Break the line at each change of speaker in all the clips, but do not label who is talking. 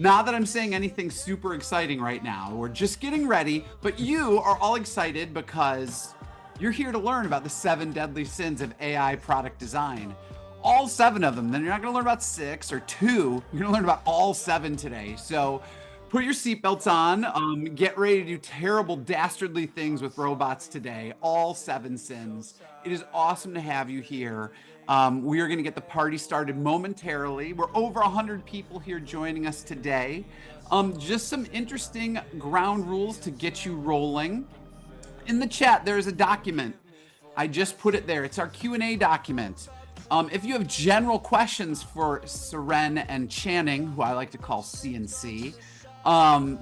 Not that I'm saying anything super exciting right now. We're just getting ready, but you are all excited because you're here to learn about the seven deadly sins of AI product design. All seven of them. Then you're not going to learn about six or two. You're going to learn about all seven today. So put your seatbelts on. Get ready to do terrible, dastardly things with robots today. All seven sins. It is awesome to have you here. We are going to get the party started momentarily. We're over 100 people here joining us today. Just some interesting ground rules to get you rolling. In the chat, there is a document. I just put it there. It's our Q&A document. If you have general questions for Ceren and Channing, who I like to call CNC,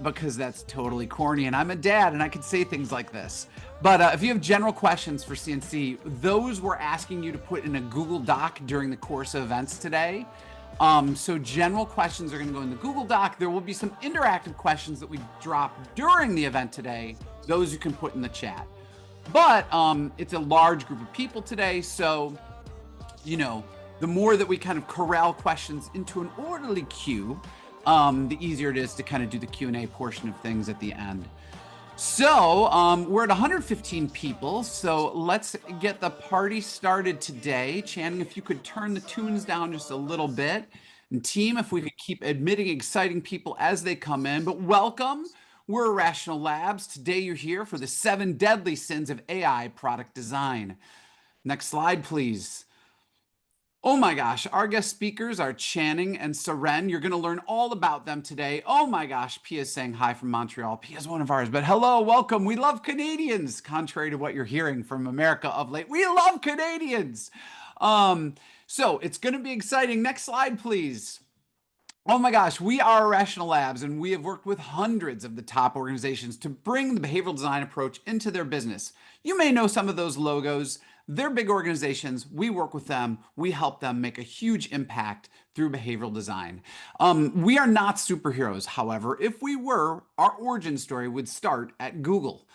because that's totally corny, and I'm a dad and I could say things like this. But if you have general questions for CNC, those we're asking you to put in a Google Doc during the course of events today. So general questions are going to go in the Google Doc. There will be some interactive questions that we drop during the event today. Those you can put in the chat. But it's a large group of people today, so the more that we kind of corral questions into an orderly queue, the easier it is to kind of do the Q&A portion of things at the end. So we're at 115 people, so let's get the party started today. Channing, if you could turn the tunes down just a little bit. And team, if we could keep admitting exciting people as they come in. But welcome. We're Irrational Labs. Today you're here for the 7 deadly sins of AI product design. Next slide, please. Oh my gosh, our guest speakers are Channing and Ceren. You're going to learn all about them today. Oh my gosh, Pia's saying hi from Montreal. Pia's one of ours, but hello, welcome. We love Canadians, contrary to what you're hearing from America of late. We love Canadians. So it's going to be exciting. Next slide, please. Oh my gosh, we are Irrational Labs, and we have worked with hundreds of the top organizations to bring the behavioral design approach into their business. You may know some of those logos. They're big organizations. We work with them. We help them make a huge impact through behavioral design. We are not superheroes. However, if we were, our origin story would start at Google.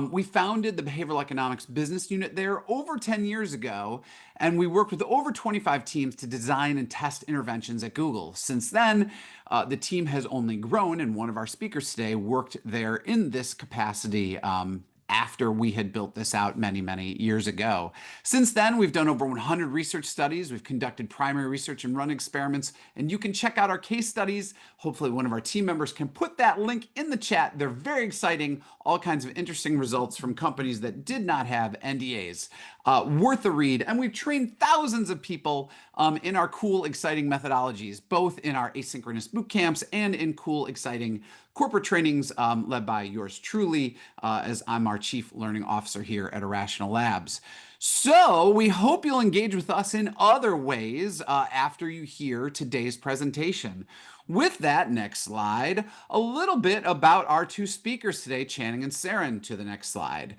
We founded the behavioral economics business unit there over 10 years ago, and we worked with over 25 teams to design and test interventions at Google. Since then, the team has only grown, and one of our speakers today worked there in this capacity after we had built this out many, many years ago. Since then, we've done over 100 research studies. We've conducted primary research and run experiments, and you can check out our case studies. Hopefully one of our team members can put that link in the chat. They're very exciting, all kinds of interesting results from companies that did not have NDAs. Worth a read. And we've trained thousands of people in our cool, exciting methodologies, both in our asynchronous boot camps and in cool, exciting corporate trainings led by yours truly, as I'm our Chief Learning Officer here at Irrational Labs. So we hope you'll engage with us in other ways after you hear today's presentation. With that, next slide, a little bit about our two speakers today, Channing and Ceren, to the next slide.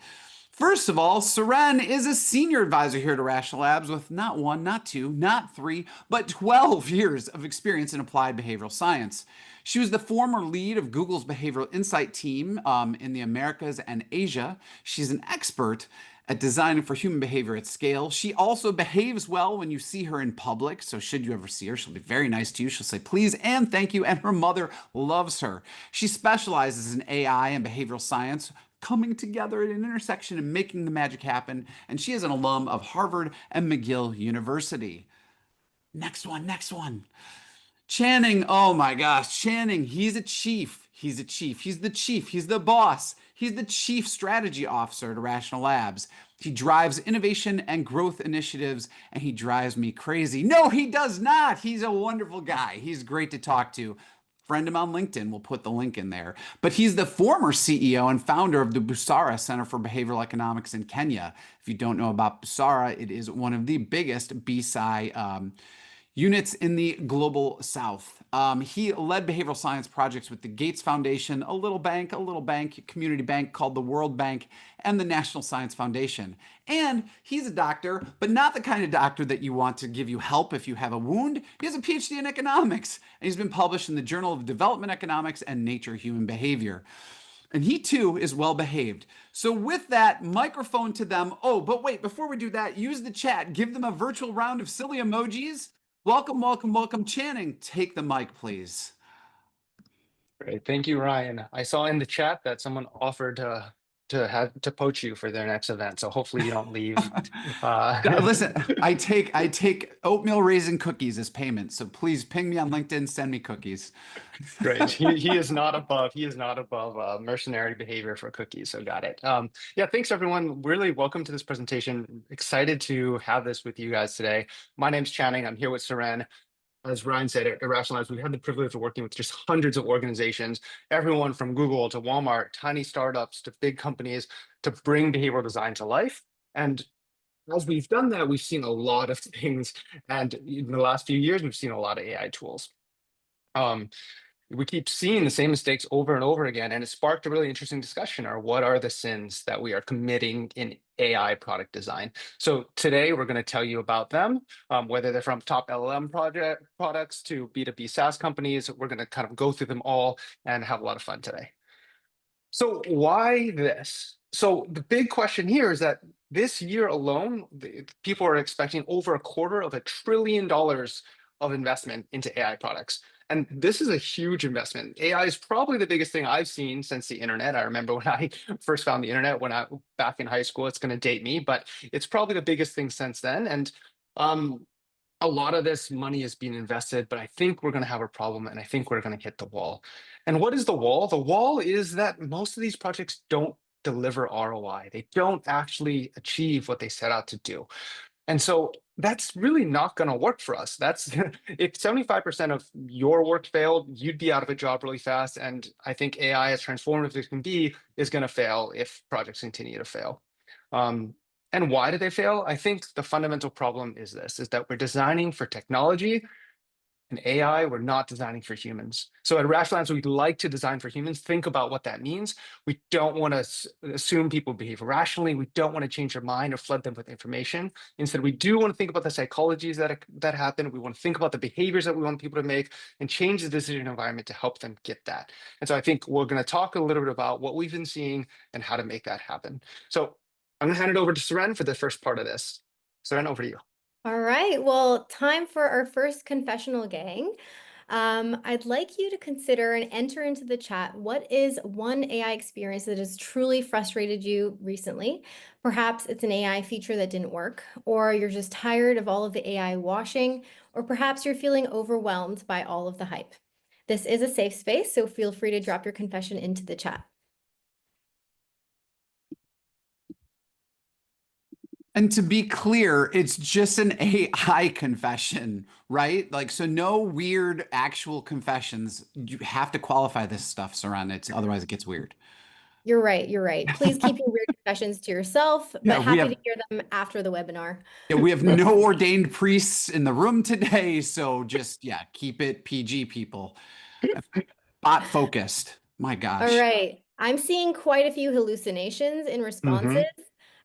First of all, Ceren is a senior advisor here at Irrational Labs with not one, not two, not three, but 12 years of experience in applied behavioral science. She was the former lead of Google's behavioral insight team in the Americas and Asia. She's an expert at designing for human behavior at scale. She also behaves well when you see her in public. So should you ever see her, she'll be very nice to you. She'll say please and thank you. And her mother loves her. She specializes in AI and behavioral science, coming together at an intersection and making the magic happen. And she is an alum of Harvard and McGill University. Next one, next one. Channing, oh my gosh, Channing, he's a chief. He's a chief. He's the chief. He's the boss. He's the chief strategy officer at Irrational Labs. He drives innovation and growth initiatives, and he drives me crazy. No, he does not. He's a wonderful guy. He's great to talk to. Friend him on LinkedIn. We'll put the link in there. But he's the former CEO and founder of the Busara Center for Behavioral Economics in Kenya. If you don't know about Busara, it is one of the biggest BSI units in the global south. He led behavioral science projects with the Gates Foundation, a little bank, community bank called the World Bank, and the National Science Foundation. And he's a doctor, but not the kind of doctor that you want to give you help if you have a wound. He has a PhD in economics, and he's been published in the Journal of Development Economics and Nature Human Behavior. And he too is well behaved. So with that, microphone to them. Oh, but wait, before we do that, use the chat. Give them a virtual round of silly emojis. Welcome, welcome, welcome. Channing, take the mic, please.
Great. Thank you, Ryan. I saw in the chat that someone offered to poach you for their next event, so hopefully you don't leave.
Listen, I take oatmeal raisin cookies as payment, so please ping me on LinkedIn, send me cookies.
Great. He is not above mercenary behavior for cookies. So got it. Yeah, thanks everyone. Really welcome to this presentation. Excited to have this with you guys today. My name's Channing. I'm here with Ceren. As Ryan said, at Irrational, we've had the privilege of working with just hundreds of organizations, everyone from Google to Walmart, tiny startups to big companies, to bring behavioral design to life. And as we've done that, we've seen a lot of things. And in the last few years, we've seen a lot of AI tools. Um, we keep seeing the same mistakes over and over again, and it sparked a really interesting discussion. Or what are the sins that we are committing in AI product design? So today we're going to tell you about them, whether they're from top LLM products to B2B SaaS companies. We're going to kind of go through them all and have a lot of fun today. So why this? So the big question here is that this year alone, people are expecting over $250 billion of investment into AI products. And this is a huge investment. AI is probably the biggest thing I've seen since the internet. I remember when I first found the internet back in high school. It's going to date me, but it's probably the biggest thing since then. And a lot of this money is being invested, but I think we're going to have a problem, and I think we're going to hit the wall. And what is the wall? The wall is that most of these projects don't deliver ROI. They don't actually achieve what they set out to do. And so that's really not going to work for us. That's if 75% of your work failed, you'd be out of a job really fast. And I think AI, as transformative as it can be, is going to fail if projects continue to fail. And why do they fail? I think the fundamental problem is this, is that we're designing for technology and AI, we're not designing for humans. So at Irrational, we'd like to design for humans. Think about what that means. We don't want to assume people behave rationally. We don't want to change their mind or flood them with information. Instead, we do want to think about the psychologies that happen. We want to think about the behaviors that we want people to make and change the decision environment to help them get that. And so I think we're going to talk a little bit about what we've been seeing and how to make that happen. So I'm going to hand it over to Ceren for the first part of this. Ceren, over to you.
All right, well, time for our first confessional, gang. I'd like you to consider and enter into the chat what is one AI experience that has truly frustrated you recently. Perhaps it's an AI feature that didn't work, or you're just tired of all of the AI washing, or perhaps you're feeling overwhelmed by all of the hype. This is a safe space, so feel free to drop your confession into the chat.
And to be clear, it's just an AI confession, right? Like, so no weird actual confessions. You have to qualify this stuff, Saran. Otherwise it gets weird.
You're right, you're right. Please keep your weird confessions to yourself,
Yeah,
but happy to hear them after the webinar.
we have no ordained priests in the room today, so just keep it PG, people. Bot focused. My
All
gosh.
right. I'm seeing quite a few hallucinations in responses.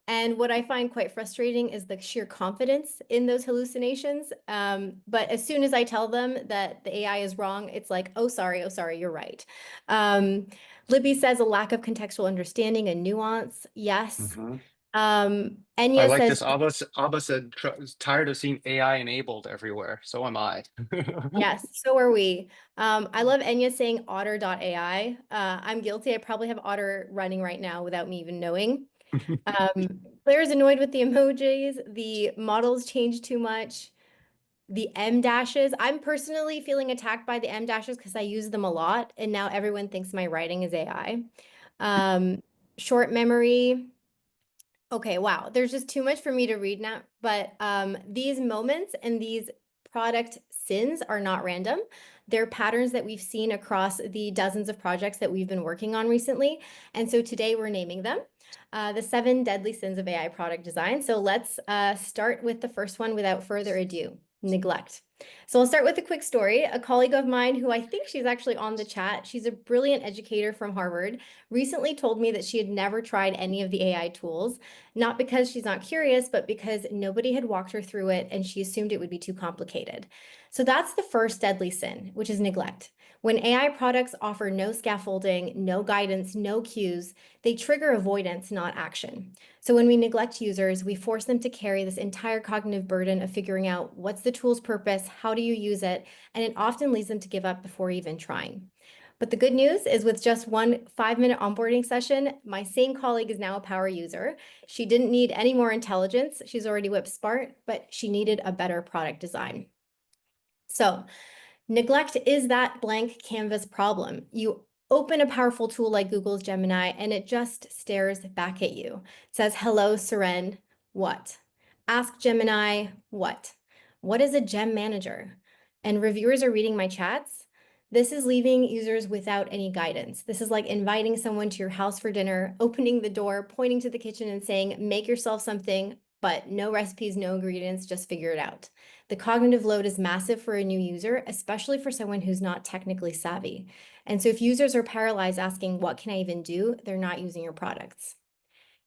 And what I find quite frustrating is the sheer confidence in those hallucinations. But as soon as I tell them that the AI is wrong, it's like, oh, sorry, you're right. Libby says a lack of contextual understanding and nuance. Yes.
I
Enya
like
says,
this. Abba said, tired of seeing AI enabled everywhere. So am I.
yes, so are we. I love Enya saying otter.ai. I'm guilty. I probably have Otter running right now without me even knowing. Claire's annoyed with the emojis. The models change too much. The M dashes. I'm personally feeling attacked by the M dashes because I use them a lot, and now everyone thinks my writing is AI. Short memory. Okay, wow. There's just too much for me to read now. But these moments and these product sins are not random. They're patterns that we've seen across the dozens of projects that we've been working on recently. And so today we're naming them the 7 deadly sins of AI product design. So let's start with the first one without further ado, neglect. So I'll start with a quick story. A colleague of mine, who I think she's actually on the chat, she's a brilliant educator from Harvard, recently told me that she had never tried any of the AI tools, not because she's not curious, but because nobody had walked her through it and she assumed it would be too complicated. So that's the first deadly sin, which is neglect. When AI products offer no scaffolding, no guidance, no cues, they trigger avoidance, not action. So when we neglect users, we force them to carry this entire cognitive burden of figuring out what's the tool's purpose, how do you use it, and it often leads them to give up before even trying. But the good news is with just one 5-minute onboarding session, my same colleague is now a power user. She didn't need any more intelligence. She's already whip smart, but she needed a better product design. So neglect is that blank canvas problem. You open a powerful tool like Google's Gemini and it just stares back at you. It says, hello, Ceren, what? Ask Gemini, what? What is a gem manager? And reviewers are reading my chats. This is leaving users without any guidance. This is like inviting someone to your house for dinner, opening the door, pointing to the kitchen and saying, make yourself something, but no recipes, no ingredients, just figure it out. The cognitive load is massive for a new user, especially for someone who's not technically savvy. And so if users are paralyzed asking, what can I even do? They're not using your products.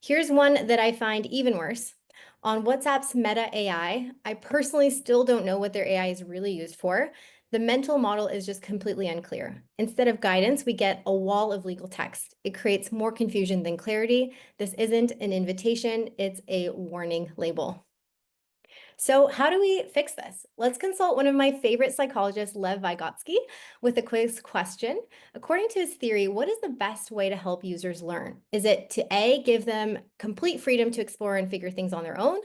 Here's one that I find even worse. On WhatsApp's Meta AI, I personally still don't know what their AI is really used for. The mental model is just completely unclear. Instead of guidance, we get a wall of legal text. It creates more confusion than clarity. This isn't an invitation, it's a warning label. So how do we fix this? Let's consult one of my favorite psychologists, Lev Vygotsky, with a quiz question. According to his theory, what is the best way to help users learn? Is it to A, give them complete freedom to explore and figure things on their own?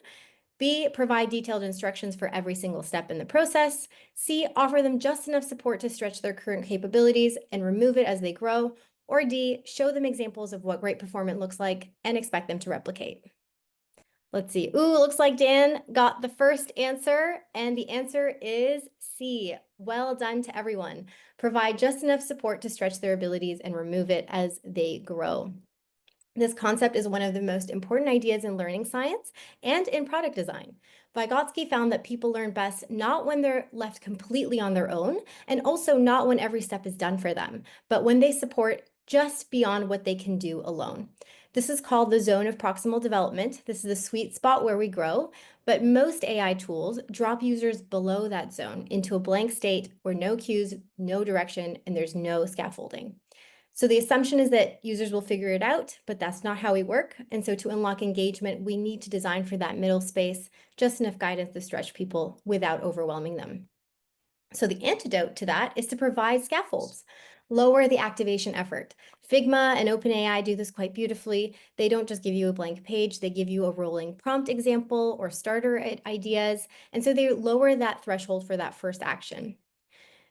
B, provide detailed instructions for every single step in the process? C, offer them just enough support to stretch their current capabilities and remove it as they grow? Or D, show them examples of what great performance looks like and expect them to replicate? Let's see. Ooh, looks like Dan got the first answer, and the answer is C. Well done to everyone. Provide just enough support to stretch their abilities and remove it as they grow. This concept is one of the most important ideas in learning science and in product design. Vygotsky found that people learn best not when they're left completely on their own, and also not when every step is done for them, but when they support just beyond what they can do alone. This is called the zone of proximal development. This is the sweet spot where we grow, but most AI tools drop users below that zone into a blank state where no cues, no direction, and there's no scaffolding. So the assumption is that users will figure it out, but that's not how we work. And so to unlock engagement, we need to design for that middle space, just enough guidance to stretch people without overwhelming them. So the antidote to that is to provide scaffolds, lower the activation effort. Figma and OpenAI do this quite beautifully. They don't just give you a blank page, they give you a rolling prompt example or starter ideas. And so they lower that threshold for that first action.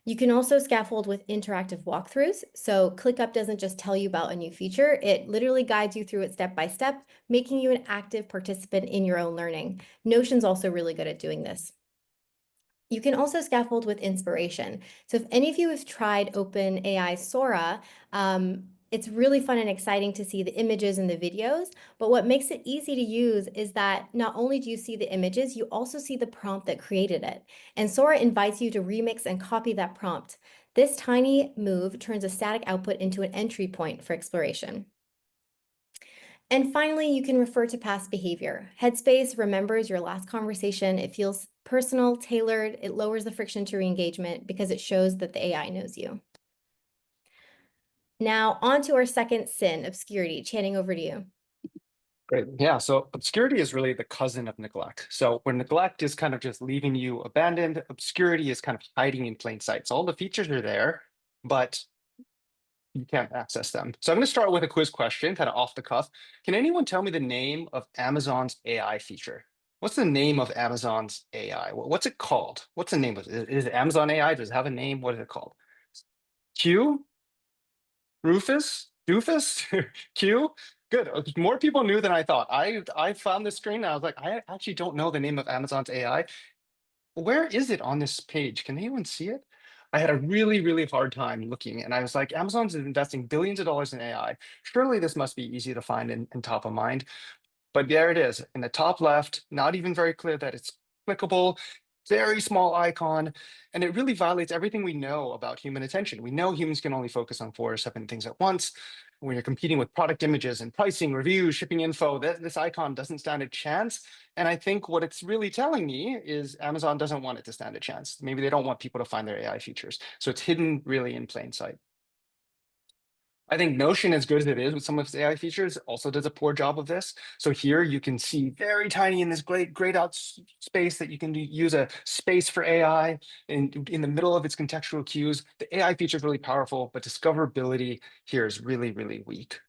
You can also scaffold with interactive walkthroughs. So ClickUp doesn't just tell you about a new feature, it literally guides you through it step by step, making you an active participant in your own learning. Notion's also really good at doing this. You can also scaffold with inspiration. So if any of you have tried OpenAI Sora, it's really fun and exciting to see the images and the videos, but what makes it easy to use is that not only do you see the images, you also see the prompt that created it. And Sora invites you to remix and copy that prompt. This tiny move turns a static output into an entry point for exploration. And finally, you can refer to past behavior. Headspace remembers your last conversation. It feels personal, tailored. It lowers the friction to re-engagement because it shows that the AI knows you. Now, on to our second sin, obscurity. Channing, over to you.
Great. Yeah. So obscurity is really the cousin of neglect. So where neglect is kind of just leaving you abandoned, obscurity is kind of hiding in plain sight. So all the features are there, but you can't access them. So I'm going to start with a quiz question, kind of off the cuff. Can anyone tell me the name of Amazon's AI feature? What's the name of Amazon's AI? What's it called? What's the name of it? Is it Amazon AI? Does it have a name? What is it called? Q? Rufus? Doofus? Q? Good. More people knew than I thought. I found this screen and I was like, I actually don't know the name of Amazon's AI. Where is it on this page? Can anyone see it? I had a really, really hard time looking, and I was like, Amazon's investing billions of dollars in AI. Surely this must be easy to find and top of mind. But there it is in the top left, not even very clear that it's clickable, very small icon, and it really violates everything we know about human attention. We know humans can only focus on 4 or 7 things at once. When you're competing with product images and pricing, reviews, shipping info, this icon doesn't stand a chance. And I think what it's really telling me is Amazon doesn't want it to stand a chance. Maybe they don't want people to find their AI features. So it's hidden really in plain sight. I think Notion, as good as it is with some of its AI features, also does a poor job of this. So here you can see very tiny in this grayed out space that you can use a space for AI in the middle of its contextual cues. The AI feature is really powerful, but discoverability here is really, really weak.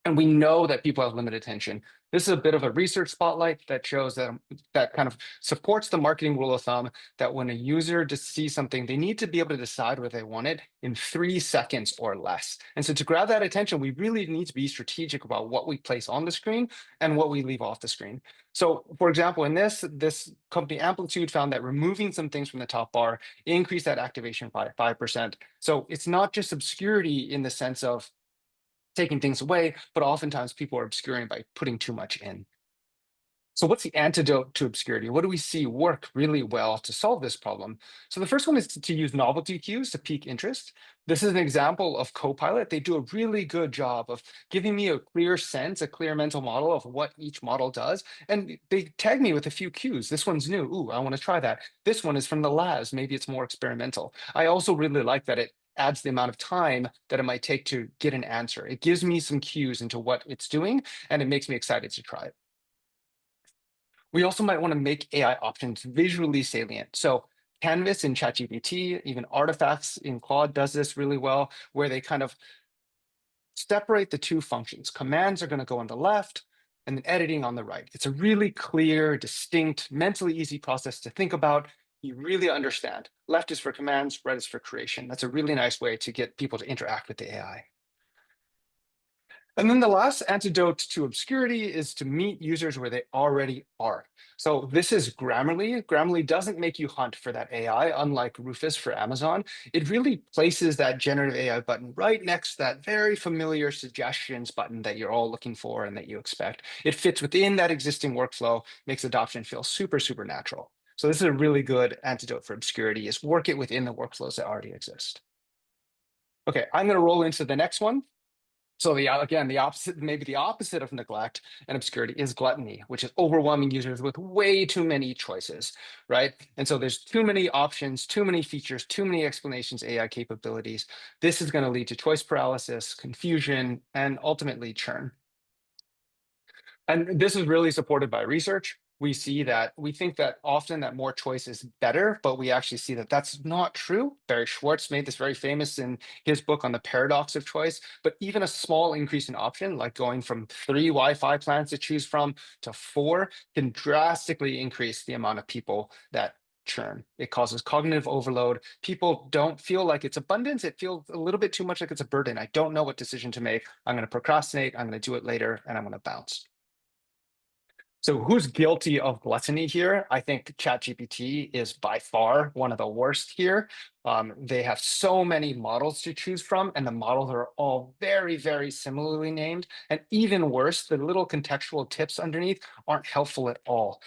And we know that people have limited attention. This is a bit of a research spotlight that shows that kind of supports the marketing rule of thumb that when a user just sees something, they need to be able to decide what they want it in 3 seconds or less. And so to grab that attention, we really need to be strategic about what we place on the screen and what we leave off the screen. So for example, in this company Amplitude found that removing some things from the top bar increased that activation by 5%. So it's not just obscurity in the sense of taking things away, but oftentimes people are obscuring by putting too much in. So what's the antidote to obscurity? What do we see work really well to solve this problem? So the first one is to use novelty cues to pique interest. This is an example of Copilot. They do a really good job of giving me a clear sense, a clear mental model of what each model does. And they tag me with a few cues. This one's new. Ooh, I want to try that. This one is from the labs. Maybe it's more experimental. I also really like that it adds the amount of time that it might take to get an answer. It gives me some cues into what it's doing, and it makes me excited to try it. We also might want to make AI options visually salient. So Canvas in ChatGPT, even Artifacts in Claude does this really well, where they kind of separate the two functions. Commands are going to go on the left, and then editing on the right. It's a really clear, distinct, mentally easy process to think about. You really understand. Left is for commands, right is for creation. That's a really nice way to get people to interact with the AI. And then the last antidote to obscurity is to meet users where they already are. So this is Grammarly. Grammarly doesn't make you hunt for that AI, unlike Rufus for Amazon. It really places that generative AI button right next to that very familiar suggestions button that you're all looking for and that you expect. It fits within that existing workflow, makes adoption feel super, super natural. So this is a really good antidote for obscurity, is work it within the workflows that already exist. Okay, I'm going to roll into the next one. So again, the opposite, maybe the opposite of neglect and obscurity is gluttony, which is overwhelming users with way too many choices, right? And so there's too many options, too many features, too many explanations, AI capabilities. This is going to lead to choice paralysis, confusion, and ultimately churn. And this is really supported by research. We think that often that more choice is better, but we actually see that that's not true. Barry Schwartz made this very famous in his book on the paradox of choice. But even a small increase in option, like going from 3 Wi-Fi plans to choose from to 4, can drastically increase the amount of people that churn. It causes cognitive overload. People don't feel like it's abundance. It feels a little bit too much like it's a burden. I don't know what decision to make. I'm going to procrastinate. I'm going to do it later, and I'm going to bounce. So who's guilty of gluttony here? I think ChatGPT is by far one of the worst here. They have so many models to choose from, and the models are all very, very similarly named. And even worse, the little contextual tips underneath aren't helpful at all.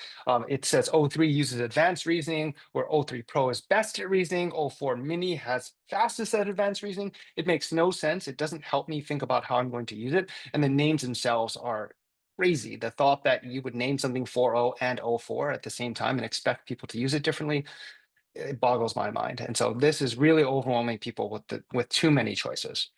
It says O3 uses advanced reasoning, where O3 Pro is best at reasoning. O4 Mini has fastest at advanced reasoning. It makes no sense. It doesn't help me think about how I'm going to use it. And the names themselves are crazy. The thought that you would name something 4.0 and 0.4 at the same time and expect people to use it differently, it boggles my mind. And so this is really overwhelming people with too many choices.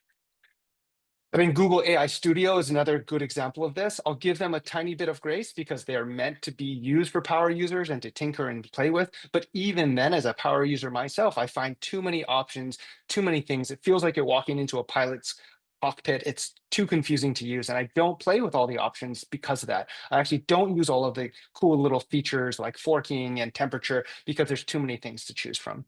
I mean, Google AI Studio is another good example of this. I'll give them a tiny bit of grace because they are meant to be used for power users and to tinker and play with. But even then, as a power user myself, I find too many options, too many things. It feels like you're walking into a pilot's cockpit. It's too confusing to use. And I don't play with all the options because of that. I actually don't use all of the cool little features like forking and temperature because there's too many things to choose from.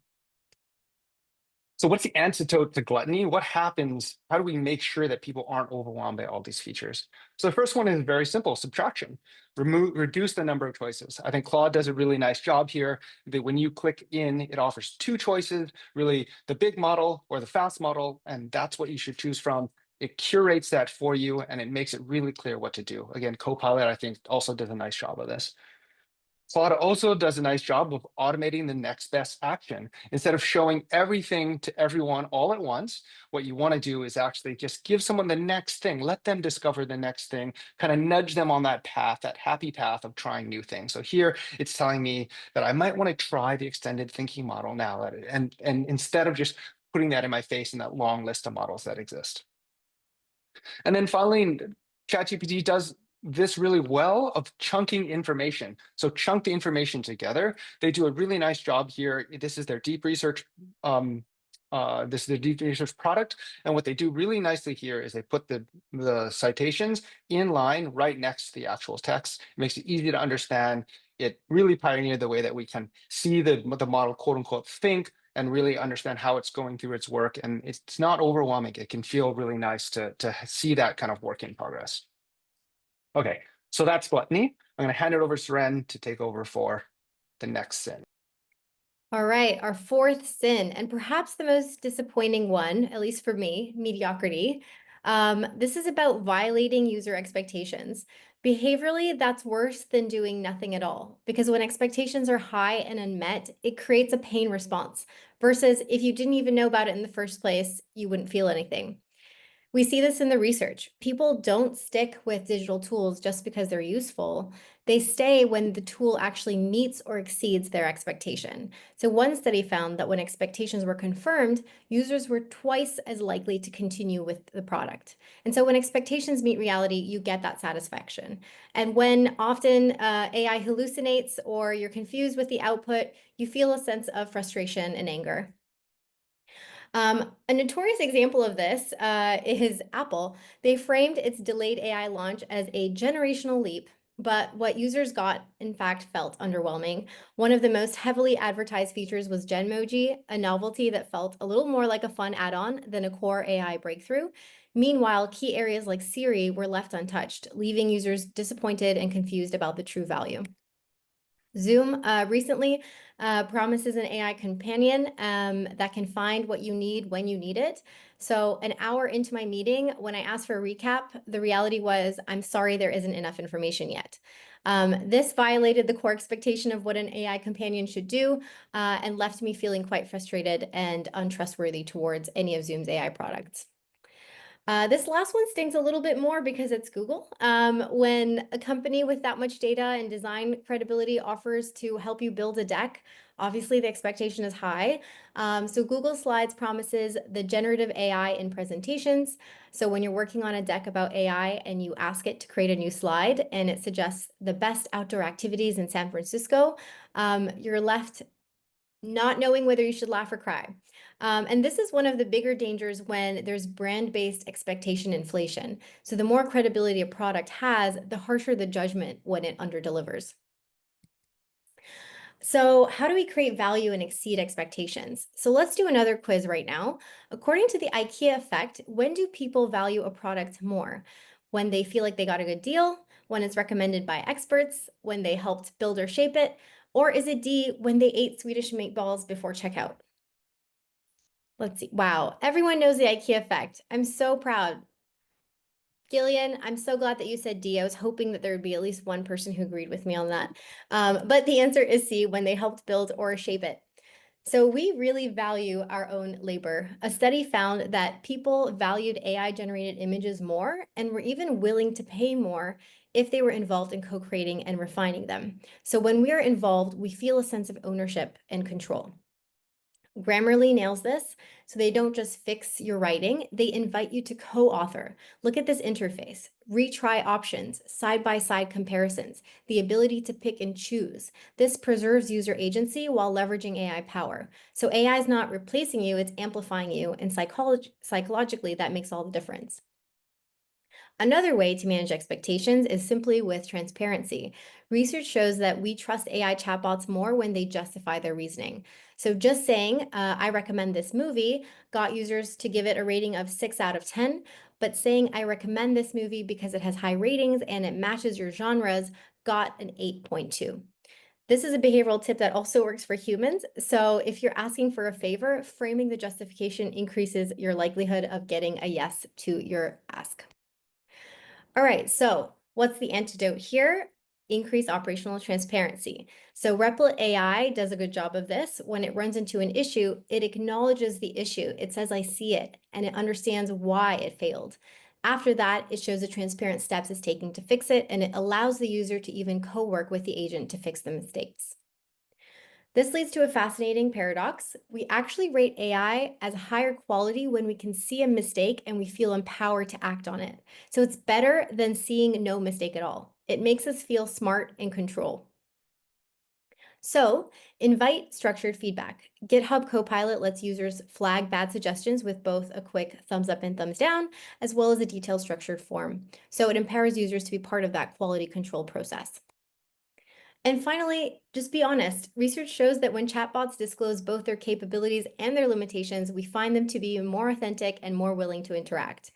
So what's the antidote to gluttony? What happens? How do we make sure that people aren't overwhelmed by all these features? So the first one is very simple: subtraction. Reduce the number of choices. I think Claude does a really nice job here. That when you click in, it offers 2 choices, really the big model or the fast model, and that's what you should choose from. It curates that for you, and it makes it really clear what to do. Again, Copilot, I think, also does a nice job of this. Claude also does a nice job of automating the next best action. Instead of showing everything to everyone all at once, what you want to do is actually just give someone the next thing, let them discover the next thing, kind of nudge them on that path, that happy path of trying new things. So here it's telling me that I might want to try the extended thinking model now, and instead of just putting that in my face in that long list of models that exist. And then finally, ChatGPT does this really well of chunking information. So chunk the information together. They do a really nice job here. This is their deep research. This is the deep research product. And what they do really nicely here is they put the citations in line right next to the actual text. It makes it easy to understand. It really pioneered the way that we can see the model, quote unquote, think and really understand how it's going through its work. And it's not overwhelming. It can feel really nice to see that kind of work in progress. Okay, so that's Gluttony. I'm going to hand it over to Ceren to take over for the next sin.
All right, our fourth sin, and perhaps the most disappointing one, at least for me, mediocrity. This is about violating user expectations. Behaviorally, that's worse than doing nothing at all, because when expectations are high and unmet, it creates a pain response, versus if you didn't even know about it in the first place, you wouldn't feel anything. We see this in the research. People don't stick with digital tools just because they're useful. They stay when the tool actually meets or exceeds their expectation. So one study found that when expectations were confirmed, users were twice as likely to continue with the product. And so when expectations meet reality, you get that satisfaction. And when often AI hallucinates or you're confused with the output, you feel a sense of frustration and anger. A notorious example of this is Apple. They framed its delayed AI launch as a generational leap, but what users got, in fact, felt underwhelming. One of the most heavily advertised features was Genmoji, a novelty that felt a little more like a fun add-on than a core AI breakthrough. Meanwhile, key areas like Siri were left untouched, leaving users disappointed and confused about the true value. Zoom recently promises an AI companion that can find what you need when you need it. So an hour into my meeting, when I asked for a recap, the reality was, I'm sorry, there isn't enough information yet. This violated the core expectation of what an AI companion should do and left me feeling quite frustrated and untrustworthy towards any of Zoom's AI products. This last one stings a little bit more because it's Google. When a company with that much data and design credibility offers to help you build a deck, obviously the expectation is high. So Google Slides promises the generative AI in presentations. So when you're working on a deck about AI and you ask it to create a new slide and it suggests the best outdoor activities in San Francisco, you're left not knowing whether you should laugh or cry. And this is one of the bigger dangers when there's brand-based expectation inflation. So the more credibility a product has, the harsher the judgment when it underdelivers. So how do we create value and exceed expectations? So let's do another quiz right now. According to the IKEA effect, when do people value a product more? When they feel like they got a good deal, when it's recommended by experts, when they helped build or shape it, or is it D, when they ate Swedish meatballs before checkout? Let's see. Wow, everyone knows the IKEA effect. I'm so proud. Gillian, I'm so glad that you said D. I was hoping that there would be at least one person who agreed with me on that. But the answer is C, when they helped build or shape it. So we really value our own labor. A study found that people valued AI-generated images more and were even willing to pay more if they were involved in co-creating and refining them. So when we are involved, we feel a sense of ownership and control. Grammarly nails this, so they don't just fix your writing, they invite you to co-author. Look at this interface, retry options, side-by-side comparisons, the ability to pick and choose. This preserves user agency while leveraging AI power. So AI is not replacing you, it's amplifying you, and psychologically that makes all the difference. Another way to manage expectations is simply with transparency. Research shows that we trust AI chatbots more when they justify their reasoning. So just saying, I recommend this movie, got users to give it a rating of 6 out of 10, but saying I recommend this movie because it has high ratings and it matches your genres got an 8.2. This is a behavioral tip that also works for humans. So if you're asking for a favor, framing the justification increases your likelihood of getting a yes to your ask. All right, so what's the antidote here? Increase operational transparency. So Replit AI does a good job of this. When it runs into an issue, it acknowledges the issue. It says, I see it, and it understands why it failed. After that, it shows the transparent steps it's taking to fix it, and it allows the user to even co-work with the agent to fix the mistakes. This leads to a fascinating paradox. We actually rate AI as higher quality when we can see a mistake and we feel empowered to act on it. So it's better than seeing no mistake at all. It makes us feel smart and control. So invite structured feedback. GitHub Copilot lets users flag bad suggestions with both a quick thumbs up and thumbs down, as well as a detailed structured form. So it empowers users to be part of that quality control process. And finally, just be honest. Research shows that when chatbots disclose both their capabilities and their limitations, we find them to be more authentic and more willing to interact.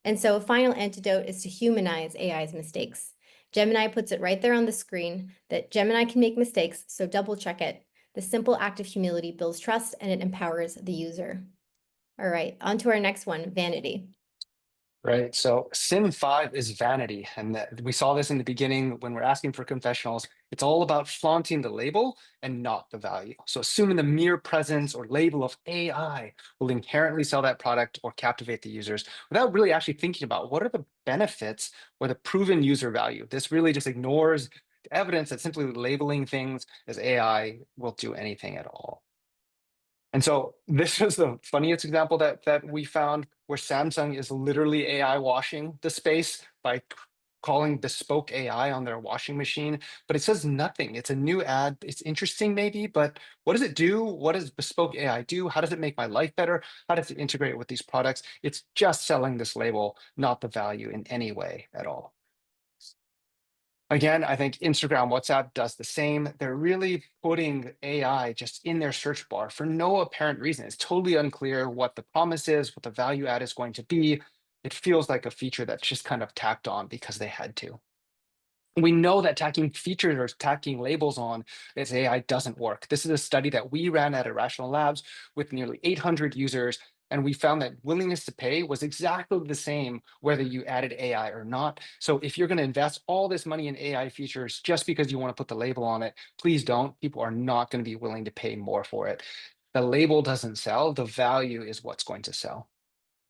And so a final antidote is to humanize AI's mistakes. Gemini puts it right there on the screen that Gemini can make mistakes, so double check it. The simple act of humility builds trust and it empowers the user. All right, on to our next one, vanity.
Right. So Sim 5 is vanity. And we saw this in the beginning when we're asking for confessionals. It's all about flaunting the label and not the value. So assuming the mere presence or label of AI will inherently sell that product or captivate the users without really actually thinking about what are the benefits or the proven user value. This really just ignores the evidence that simply labeling things as AI will do anything at all. And so this was the funniest example that we found where Samsung is literally AI washing the space by calling bespoke AI on their washing machine, but it says nothing. It's a new ad. It's interesting maybe, but what does it do? What does bespoke AI do? How does it make my life better? How does it integrate with these products? It's just selling this label, not the value in any way at all. Again, I think Instagram, WhatsApp does the same. They're really putting AI just in their search bar for no apparent reason. It's totally unclear what the promise is, what the value add is going to be. It feels like a feature that's just kind of tacked on because they had to. We know that tacking features or tacking labels on its AI doesn't work. This is a study that we ran at Irrational Labs with nearly 800 users, and we found that willingness to pay was exactly the same whether you added AI or not. So if you're going to invest all this money in AI features just because you want to put the label on it, please don't. People are not going to be willing to pay more for it. The label doesn't sell. The value is what's going to sell.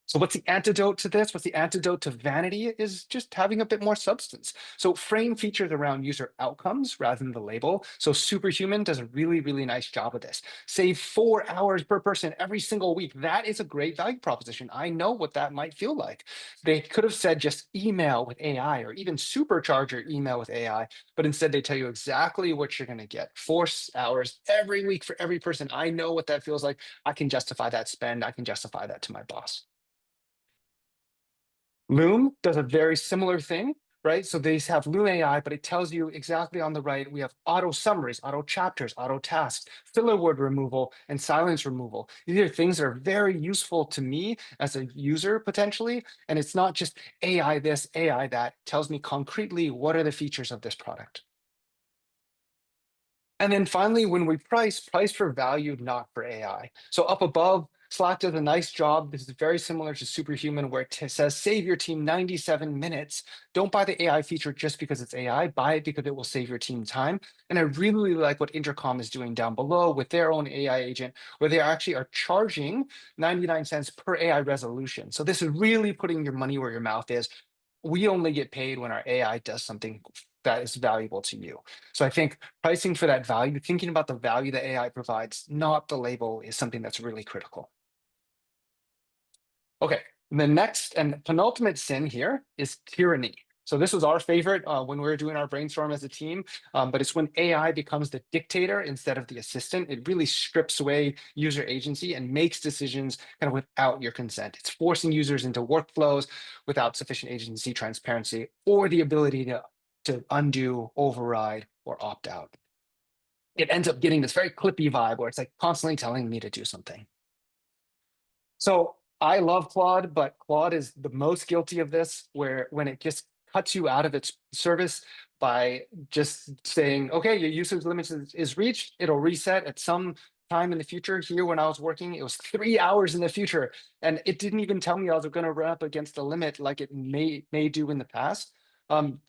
So what's the antidote to this? What's the antidote to vanity is just having a bit more substance. So frame features around user outcomes rather than the label. So Superhuman does a really, really nice job of this. Save 4 hours per person every single week. That is a great value proposition. I know what that might feel like. They could have said just email with AI or even supercharge your email with AI, but instead they tell you exactly what you're going to get. 4 hours every week for every person. I know what that feels like. I can justify that spend. I can justify that to my boss. Loom does a very similar thing, right? So they have Loom AI, but it tells you exactly on the right, we have auto summaries, auto chapters, auto tasks, filler word removal, and silence removal. These are things that are very useful to me as a user potentially. And it's not just AI this, AI that. It tells me concretely what are the features of this product. And then finally, when we price for value, not for AI. So up above, Slack does a nice job. This is very similar to Superhuman, where it says, save your team 97 minutes. Don't buy the AI feature just because it's AI. Buy it because it will save your team time. And I really like what Intercom is doing down below with their own AI agent, where they actually are charging 99 cents per AI resolution. So this is really putting your money where your mouth is. We only get paid when our AI does something that is valuable to you. So I think pricing for that value, thinking about the value that AI provides, not the label, is something that's really critical. Okay, the next and penultimate sin here is tyranny. So this was our favorite when we were doing our brainstorm as a team, but it's when AI becomes the dictator instead of the assistant. It really strips away user agency and makes decisions kind of without your consent. It's forcing users into workflows without sufficient agency, transparency, or the ability to undo, override, or opt out. It ends up getting this very clippy vibe where it's like constantly telling me to do something. So I love Claude, but Claude is the most guilty of this, where when it just cuts you out of its service by just saying, okay, your usage limit is reached, it'll reset at some time in the future. Here, when I was working, it was 3 hours in the future, and it didn't even tell me I was going to run up against the limit like it may do in the past.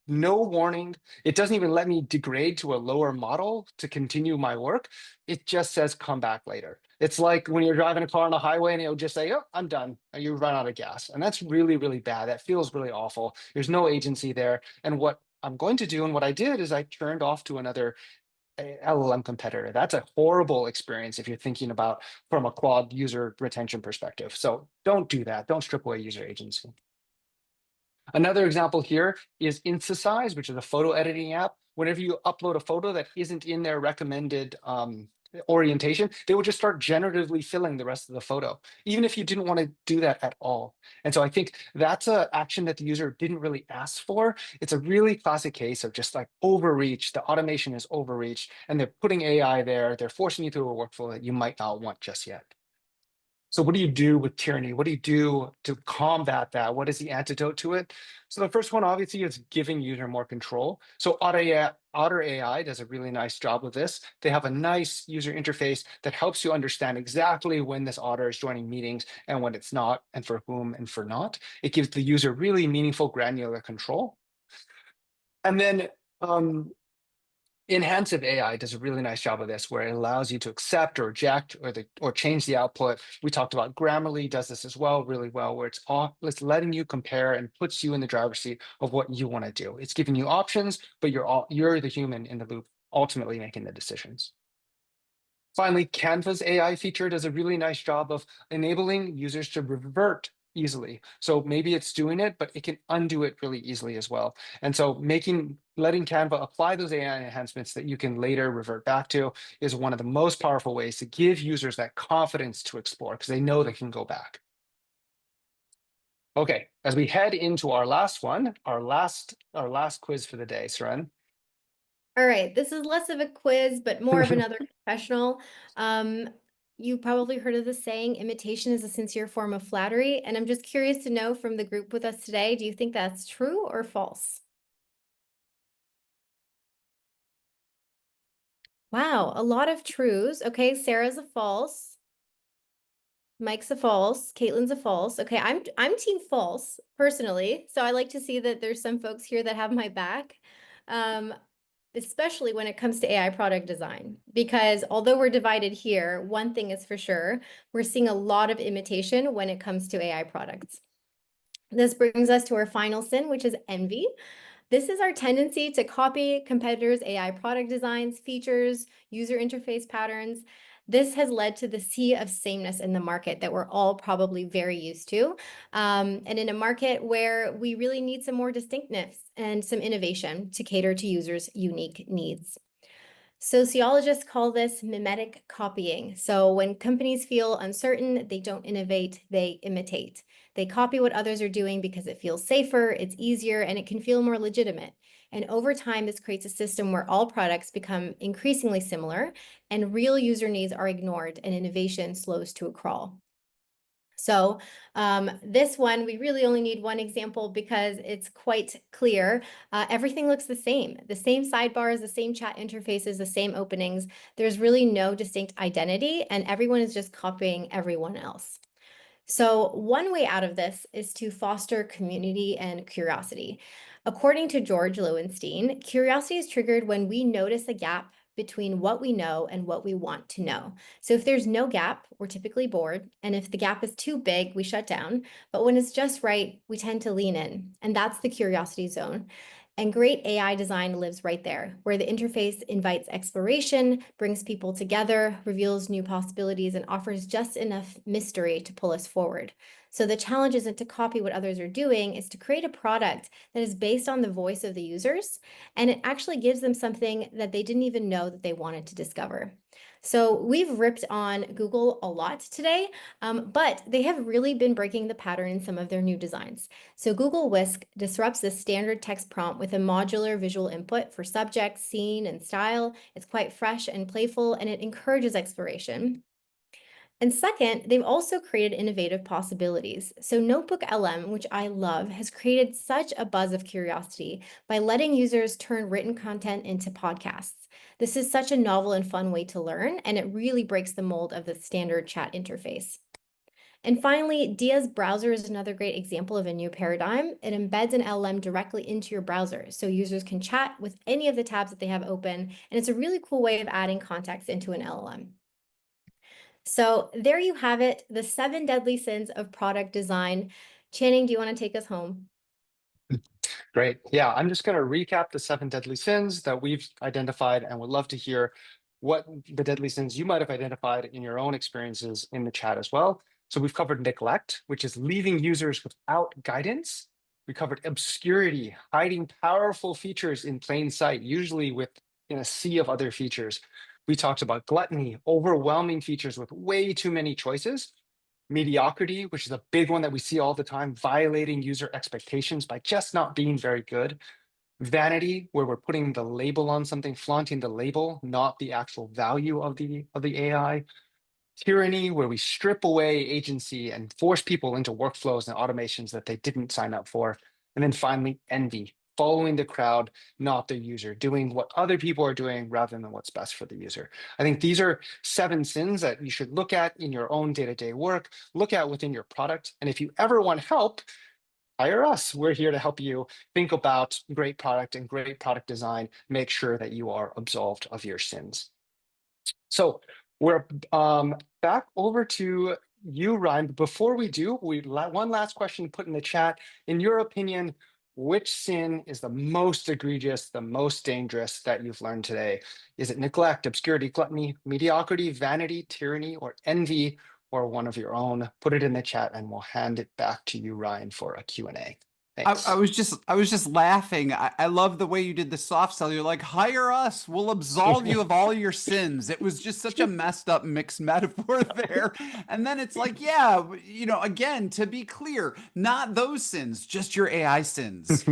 No warning. It doesn't even let me degrade to a lower model to continue my work. It just says come back later. It's like when you're driving a car on the highway and it'll just say, oh, I'm done. And you run out of gas. And that's really, really bad. That feels really awful. There's no agency there. And what I'm going to do and what I did is I turned off to another LLM competitor. That's a horrible experience if you're thinking about from a Claude user retention perspective. So don't do that. Don't strip away user agency. Another example here is InstaSize, which is a photo editing app. Whenever you upload a photo that isn't in their recommended orientation, they will just start generatively filling the rest of the photo, even if you didn't want to do that at all. And so I think that's an action that the user didn't really ask for. It's a really classic case of just like overreach. The automation is overreach, and they're putting AI there. They're forcing you through a workflow that you might not want just yet. So what do you do with tyranny? What do you do to combat that? What is the antidote to it? So the first one, obviously, is giving user more control. So Otter AI does a really nice job of this. They have a nice user interface that helps you understand exactly when this Otter is joining meetings and when it's not, and for whom and for not. It gives the user really meaningful granular control. And then Enhansive AI does a really nice job of this, where it allows you to accept or reject or change the output. We talked about Grammarly does this as well, really well, where it's letting you compare and puts you in the driver's seat of what you want to do. It's giving you options, but you're the human in the loop, ultimately making the decisions. Finally, Canva's AI feature does a really nice job of enabling users to revert easily. So maybe it's doing it, but it can undo it really easily as well. And so letting Canva apply those AI enhancements that you can later revert back to is one of the most powerful ways to give users that confidence to explore, because they know they can go back. Okay, as we head into our last one, our last quiz for the day, Ceren.
All right, this is less of a quiz, but more of another confessional. You probably heard of the saying, imitation is a sincere form of flattery. And I'm just curious to know from the group with us today, do you think that's true or false? Wow, a lot of truths. Okay, Sarah's a false. Mike's a false. Caitlin's a false. Okay, I'm team false personally. So I like to see that there's some folks here that have my back. Especially when it comes to AI product design, because although we're divided here, one thing is for sure, we're seeing a lot of imitation when it comes to AI products. This brings us to our final sin, which is envy. This is our tendency to copy competitors' AI product designs, features, user interface patterns. This has led to the sea of sameness in the market that we're all probably very used to. And in a market where we really need some more distinctness and some innovation to cater to users' unique needs. Sociologists call this mimetic copying. So when companies feel uncertain, they don't innovate, they imitate. They copy what others are doing because it feels safer, it's easier, and it can feel more legitimate. And over time, this creates a system where all products become increasingly similar and real user needs are ignored and innovation slows to a crawl. So this one, we really only need one example because it's quite clear. Everything looks the same sidebars, the same chat interfaces, the same openings. There's really no distinct identity and everyone is just copying everyone else. So one way out of this is to foster community and curiosity. According to George Lowenstein, curiosity is triggered when we notice a gap between what we know and what we want to know. So if there's no gap, we're typically bored. And if the gap is too big, we shut down. But when it's just right, we tend to lean in. And that's the curiosity zone. And great AI design lives right there, where the interface invites exploration, brings people together, reveals new possibilities, and offers just enough mystery to pull us forward. So the challenge isn't to copy what others are doing, it's to create a product that is based on the voice of the users, and it actually gives them something that they didn't even know that they wanted to discover. So we've ripped on Google a lot today, but they have really been breaking the pattern in some of their new designs. So Google Whisk disrupts the standard text prompt with a modular visual input for subject, scene, and style. It's quite fresh and playful, and it encourages exploration. And second, they've also created innovative possibilities. So Notebook LM, which I love, has created such a buzz of curiosity by letting users turn written content into podcasts. This is such a novel and fun way to learn, and it really breaks the mold of the standard chat interface. And finally, Dia's browser is another great example of a new paradigm. It embeds an LM directly into your browser, so users can chat with any of the tabs that they have open, and it's a really cool way of adding context into an LLM. So there you have it, the 7 deadly sins of product design. Channing, do you want to take us home?
Great. Yeah, I'm just going to recap the 7 deadly sins that we've identified and would love to hear what the deadly sins you might have identified in your own experiences in the chat as well. So we've covered neglect, which is leaving users without guidance. We covered obscurity, hiding powerful features in plain sight, usually in a sea of other features. We talked about gluttony, overwhelming features with way too many choices. Mediocrity, which is a big one that we see all the time, violating user expectations by just not being very good. Vanity, where we're putting the label on something, flaunting the label, not the actual value of the AI. Tyranny, where we strip away agency and force people into workflows and automations that they didn't sign up for. And then finally, envy, following the crowd, not the user, doing what other people are doing rather than what's best for the user. I think these are 7 sins that you should look at in your own day-to-day work, look at within your product. And if you ever want help, hire us. We're here to help you think about great product and great product design, make sure that you are absolved of your sins. So we're back over to you, Ryan. Before we do, one last question to put in the chat. In your opinion, which sin is the most egregious, the most dangerous that you've learned today? Is it neglect, obscurity, gluttony, mediocrity, vanity, tyranny, or envy, or one of your own? Put it in the chat and we'll hand it back to you, Ryan, for a Q&A. Thanks.
I was just laughing. I love the way you did the soft sell. You're like, hire us, we'll absolve you of all your sins. It was just such a messed up mixed metaphor there. And then it's like, yeah, again, to be clear, not those sins, just your AI sins.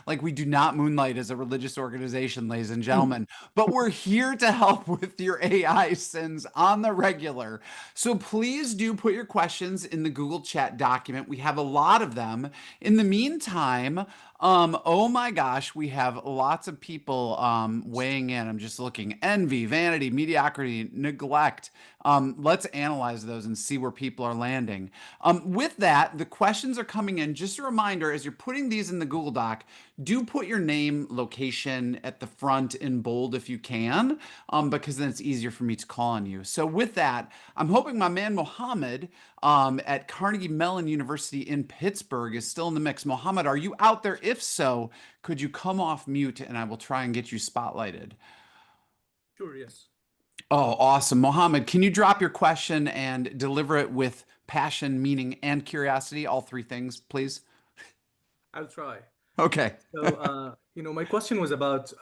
Like we do not moonlight as a religious organization, ladies and gentlemen, but we're here to help with your AI sins on the regular. So please do put your questions in the Google Chat document. We have a lot of them. In the meantime, oh my gosh, we have lots of people weighing in. I'm just looking. Envy, vanity, mediocrity, neglect. Let's analyze those and see where people are landing. With that, the questions are coming in. Just a reminder, as you're putting these in the Google Doc, do put your name, location at the front in bold if you can, because then it's easier for me to call on you. So with that, I'm hoping my man Mohammed at Carnegie Mellon University in Pittsburgh is still in the mix. Mohammed, are you out there? If so, could you come off mute and I will try and get you spotlighted?
Sure, yes.
Oh, awesome. Mohammed, can you drop your question and deliver it with passion, meaning, and curiosity? All 3 things, please.
I'll try.
Okay.
So, my question was about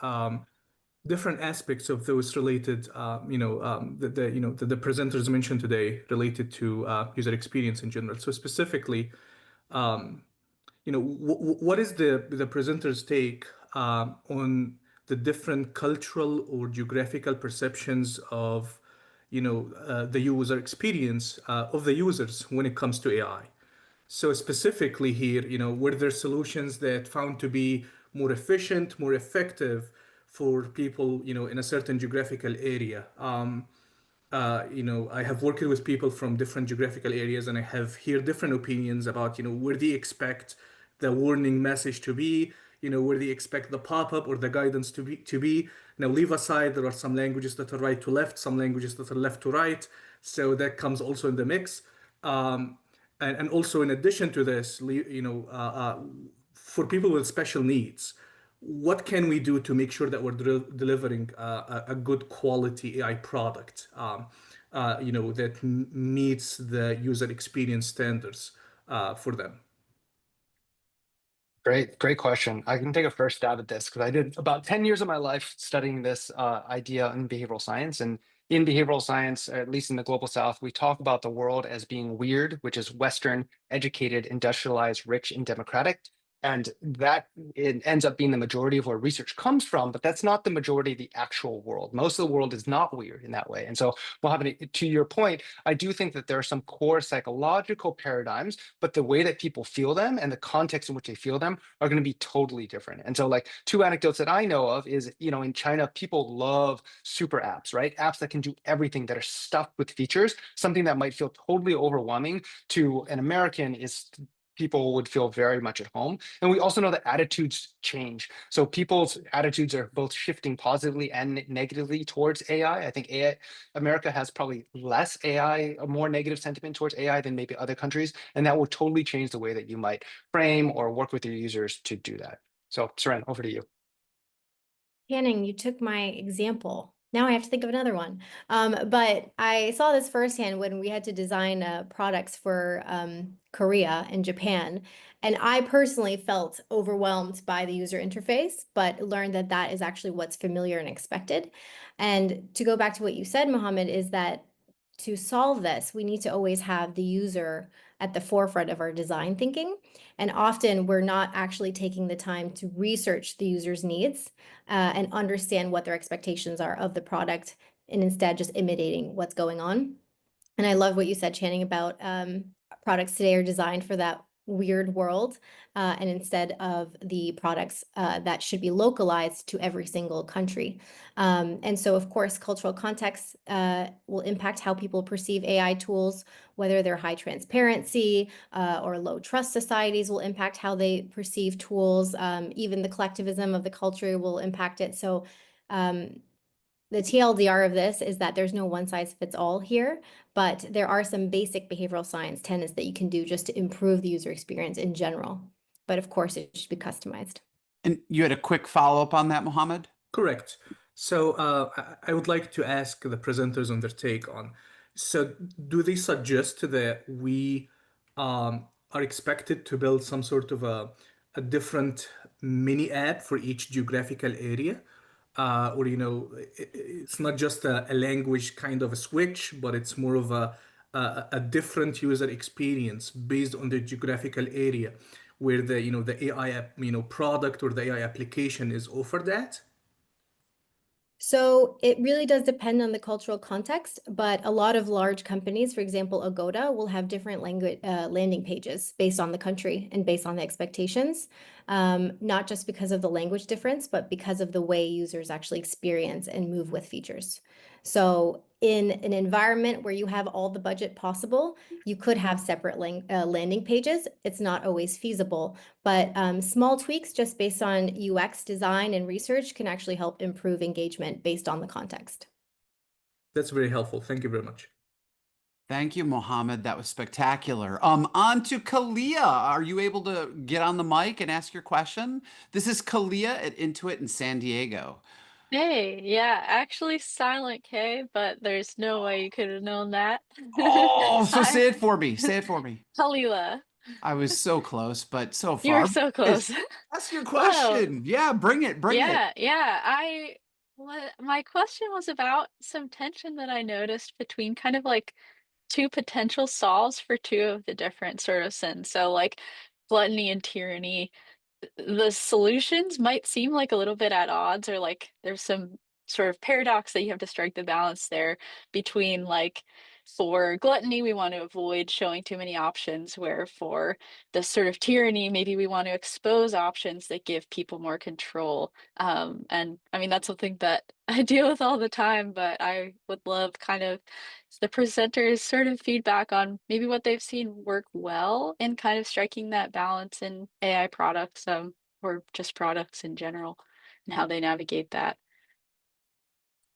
different aspects of those related, the presenters mentioned today related to user experience in general. So specifically, what is the presenter's take on the different cultural or geographical perceptions of, the user experience of the users when it comes to AI? So specifically here, were there solutions that found to be more efficient, more effective for people, in a certain geographical area? I have worked with people from different geographical areas, and I have heard different opinions about, where they expect the warning message to be, where they expect the pop-up or the guidance to be. Now, leave aside, there are some languages that are right to left, some languages that are left to right. So that comes also in the mix. And also, in addition to this, for people with special needs, what can we do to make sure that we're delivering a good quality AI product, that meets the user experience standards for them?
Great question. I can take a first stab at this because I did about 10 years of my life studying this idea in behavioral science. And in behavioral science, at least in the global south, we talk about the world as being weird, which is Western, educated, industrialized, rich, and democratic. And that it ends up being the majority of where research comes from, but that's not the majority of the actual world. Most of the world is not weird in that way. And so, Mohammed, to your point, I do think that there are some core psychological paradigms, but the way that people feel them and the context in which they feel them are going to be totally different. And so, like, 2 anecdotes that I know of is, in China, people love super apps, right? Apps that can do everything, that are stuffed with features. Something that might feel totally overwhelming to an American is people would feel very much at home. And we also know that attitudes change. So people's attitudes are both shifting positively and negatively towards AI. I think America has probably less AI, a more negative sentiment towards AI than maybe other countries. And that will totally change the way that you might frame or work with your users to do that. So Ceren, over to you.
Channing, you took my example. Now I have to think of another one. But I saw this firsthand when we had to design products for Korea and Japan. And I personally felt overwhelmed by the user interface, but learned that that is actually what's familiar and expected. And to go back to what you said, Mohammed, is that to solve this, we need to always have the user at the forefront of our design thinking. And often we're not actually taking the time to research the user's needs and understand what their expectations are of the product, and instead just imitating what's going on. And I love what you said, Channing, about products today are designed for that weird world, and instead of the products that should be localized to every single country. And so, of course, cultural context will impact how people perceive AI tools, whether they're high transparency or low trust societies will impact how they perceive tools. Even the collectivism of the culture will impact it. So the TLDR of this is that there's no one size fits all here, but there are some basic behavioral science tenets that you can do just to improve the user experience in general. But of course, it should be customized.
And you had a quick follow-up on that, Mohammed?
Correct. So I would like to ask the presenters on their take on. So do they suggest that we are expected to build some sort of a different mini app for each geographical area? Or, it's not just a language kind of a switch, but it's more of a different user experience based on the geographical area where the AI product or the AI application is offered at.
So it really does depend on the cultural context, but a lot of large companies, for example, Agoda, will have different language landing pages based on the country and based on the expectations, not just because of the language difference, but because of the way users actually experience and move with features. So in an environment where you have all the budget possible, you could have separate landing pages. It's not always feasible, but small tweaks just based on UX design and research can actually help improve engagement based on the context.
That's very helpful. Thank you very much.
Thank you, Mohammed. That was spectacular. On to Kalia. Are you able to get on the mic and ask your question? This is Kalia at Intuit in San Diego.
Hey, yeah, actually silent K, but there's no way you could have known that.
Oh, so
Hi,
say it for me. Say it for me.
Kalila.
I was so close, but so
You were
far.
so
Yes.
close.
Ask your
Hello.
question. Yeah, bring it. Bring it.
Yeah. My question was about some tension that I noticed between kind of like two potential solves for two of the different sort of sins. So like gluttony and tyranny, the solutions might seem like a little bit at odds, or like there's some sort of paradox that you have to strike the balance there between like for gluttony we want to avoid showing too many options, where for the sort of tyranny maybe we want to expose options that give people more control. And I mean that's something that I deal with all the time, but I would love kind of the presenters sort of feedback on maybe what they've seen work well in kind of striking that balance in AI products, or just products in general, and how they navigate that.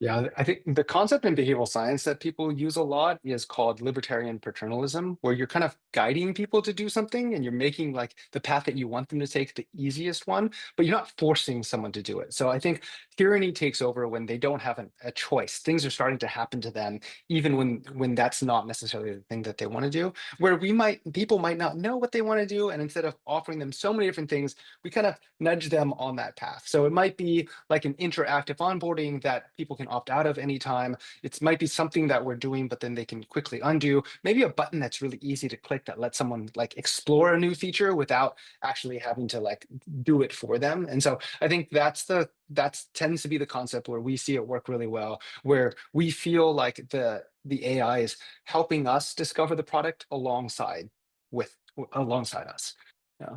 Yeah, I think the concept in behavioral science that people use a lot is called libertarian paternalism, where you're kind of guiding people to do something and you're making like the path that you want them to take the easiest one, but you're not forcing someone to do it. So I think tyranny takes over when they don't have a choice. Things are starting to happen to them, even when that's not necessarily the thing that they want to do, where people might not know what they want to do. And instead of offering them so many different things, we kind of nudge them on that path. So it might be like an interactive onboarding that people can opt out of anytime. It might be something that we're doing, but then they can quickly undo. Maybe a button that's really easy to click that lets someone like explore a new feature without actually having to like do it for them. And so I think that tends to be the concept where we see it work really well, where we feel like the AI is helping us discover the product alongside us. Yeah.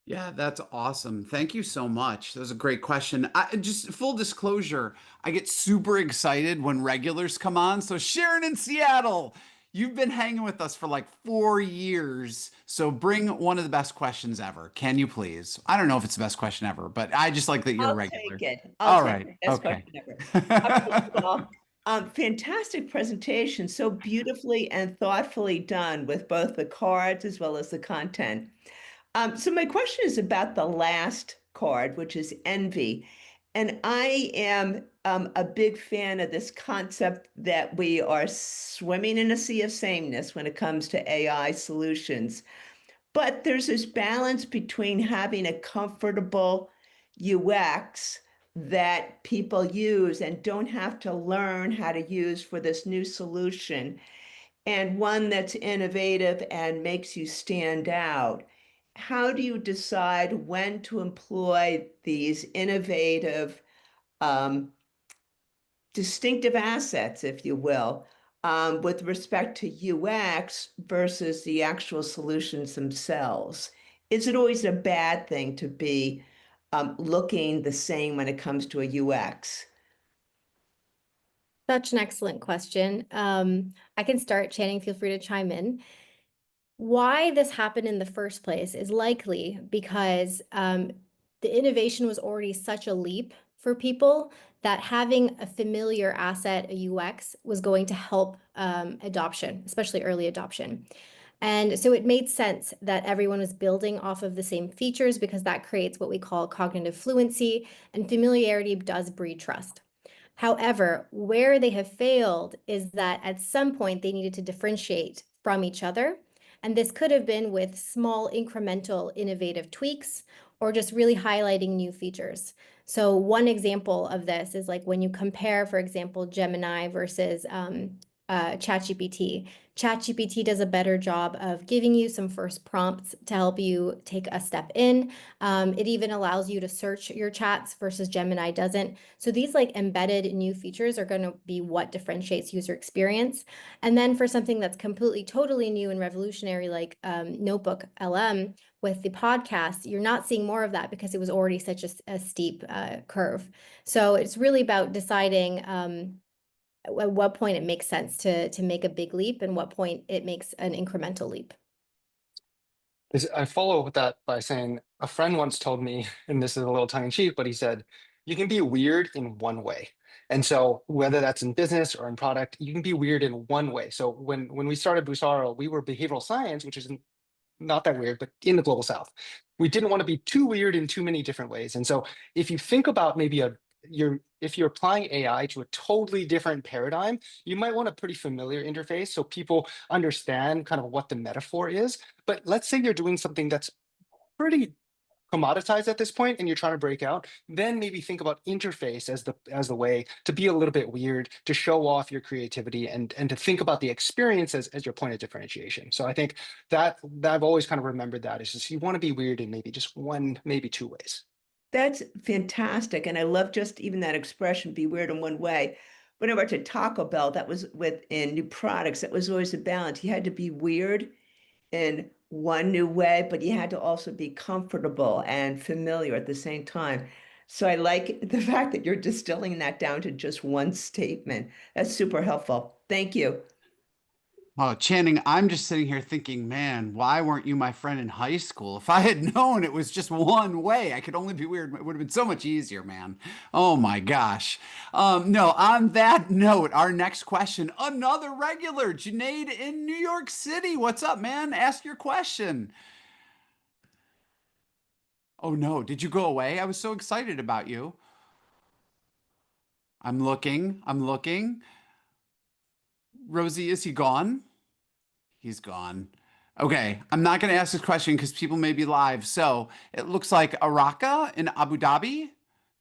Yeah, that's awesome. Thank you so much. That was a great question. Just full disclosure, I get super excited when regulars come on. So Sharon in Seattle, You've been hanging with us for like 4 years, so bring one of the best questions ever. Can you please? I don't know if it's the best question ever, but I just like that you're a
I'll
regular.
take it. I'll
All
take
right.
it. Best
Okay.
question ever. First of all, fantastic presentation. So beautifully and thoughtfully done with both the cards as well as the content. So my question is about the last card, which is envy. And I am a big fan of this concept that we are swimming in a sea of sameness when it comes to AI solutions. But there's this balance between having a comfortable UX that people use and don't have to learn how to use for this new solution, and one that's innovative and makes you stand out. How do you decide when to employ these innovative, um, distinctive assets, if you will, with respect to UX versus the actual solutions themselves? Is it always a bad thing to be looking the same when it comes to a UX?
Such an excellent question. I can start. Channing, feel free to chime in. Why this happened in the first place is likely because the innovation was already such a leap for people that having a familiar asset, a UX, was going to help adoption, especially early adoption. And so it made sense that everyone was building off of the same features because that creates what we call cognitive fluency, and familiarity does breed trust. However, where they have failed is that at some point they needed to differentiate from each other. And this could have been with small incremental innovative tweaks or just really highlighting new features. So one example of this is like when you compare, for example, Gemini versus ChatGPT. ChatGPT does a better job of giving you some first prompts to help you take a step in. It even allows you to search your chats versus Gemini doesn't. So these like embedded new features are going to be what differentiates user experience. And then for something that's completely, totally new and revolutionary, like Notebook LM with the podcast, you're not seeing more of that because it was already such a steep curve. So it's really about deciding at what point it makes sense to make a big leap and what point it makes an incremental leap.
I follow with that by saying a friend once told me, and this is a little tongue in cheek, but he said, you can be weird in one way. And so whether that's in business or in product, you can be weird in one way. So when we started Busaro, we were behavioral science, which isn't not that weird, but in the global south. We didn't want to be too weird in too many different ways. And so if you think about maybe if you're applying AI to a totally different paradigm, you might want a pretty familiar interface so people understand kind of what the metaphor is. But let's say you're doing something that's pretty commoditized at this point and you're trying to break out, then maybe think about interface as the way to be a little bit weird, to show off your creativity and to think about the experience as your point of differentiation. So I think that I've always kind of remembered that is just you want to be weird in maybe just one, maybe two ways.
That's fantastic. And I love just even that expression, be weird in one way. When I worked at Taco Bell, that was within new products, that was always a balance. You had to be weird in one new way, but you had to also be comfortable and familiar at the same time. So I like the fact that you're distilling that down to just one statement. That's super helpful. Thank you.
Oh, Channing, I'm just sitting here thinking, man, why weren't you my friend in high school? If I had known it was just one way, I could only be weird. It would have been so much easier, man. Oh my gosh. No, on that note, our next question, another regular, Junaid in New York City. What's up, man? Ask your question. Oh no, did you go away? I was so excited about you. I'm looking. I'm looking. Rosie, is he gone? He's gone. Okay, I'm not going to ask this question because people may be live. So it looks like Araka in Abu Dhabi.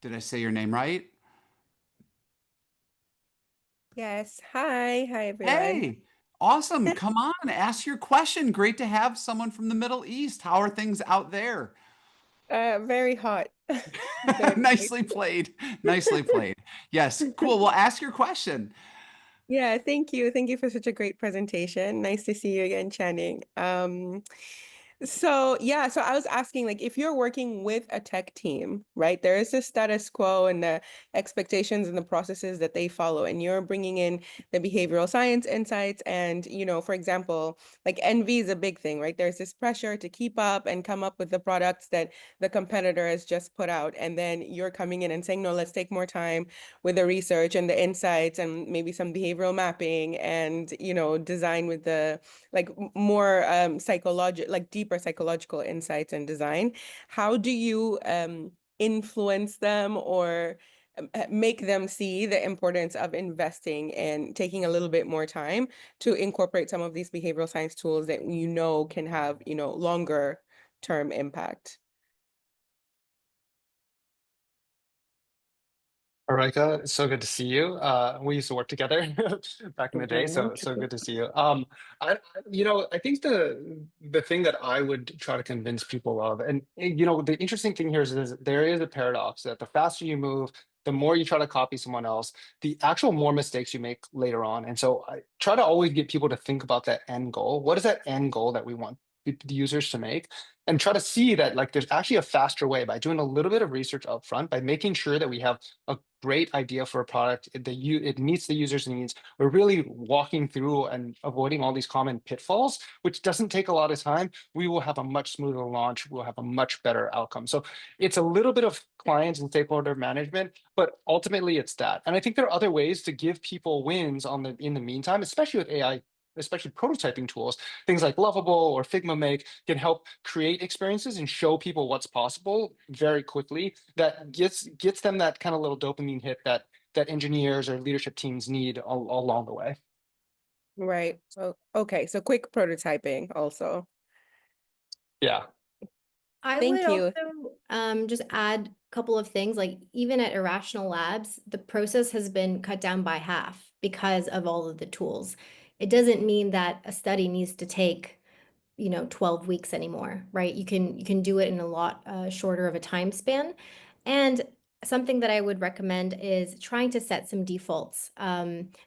Did I say your name right?
Yes. Hi. Hi, everyone.
Hey, awesome. Come on, ask your question. Great to have someone from the Middle East. How are things out there?
Very hot. Very hot.
Nicely played. Nicely played. Yes, cool. Well, ask your question.
Yeah, thank you. Thank you for such a great presentation. Nice to see you again, Channing. So yeah, so I was asking, like, if you're working with a tech team, right? There is the status quo and the expectations and the processes that they follow, and you're bringing in the behavioral science insights. And, for example, like envy is a big thing, right? There's this pressure to keep up and come up with the products that the competitor has just put out. And then you're coming in and saying, no, let's take more time with the research and the insights and maybe some behavioral mapping and, design with the like more psychological, like deeper psychological insights and design. How do you influence them or make them see the importance of investing and taking a little bit more time to incorporate some of these behavioral science tools that can have, longer term impact?
Arika, it's so good to see you. We used to work together back in the day, so good to see you. I think the thing that I would try to convince people of, and the interesting thing here is there is a paradox that the faster you move, the more you try to copy someone else, the actual more mistakes you make later on. And so I try to always get people to think about that end goal. What is that end goal that we want the users to make? And try to see that like there's actually a faster way by doing a little bit of research up front, by making sure that we have a great idea for a product, it meets the user's needs. We're really walking through and avoiding all these common pitfalls, which doesn't take a lot of time. We will have a much smoother launch. We'll have a much better outcome. So it's a little bit of clients and stakeholder management, but ultimately it's that. And I think there are other ways to give people wins in the meantime, especially with AI, especially prototyping tools. Things like Lovable or Figma Make can help create experiences and show people what's possible very quickly. That gets them that kind of little dopamine hit that engineers or leadership teams need along the way.
Right. Oh, okay. So quick prototyping also.
Yeah.
I
Thank
would
you.
also just add a couple of things. Like even at Irrational Labs, the process has been cut down by half because of all of the tools. It doesn't mean that a study needs to take 12 weeks anymore, right? You can do it in a lot shorter of a time span. And something that I would recommend is trying to set some defaults,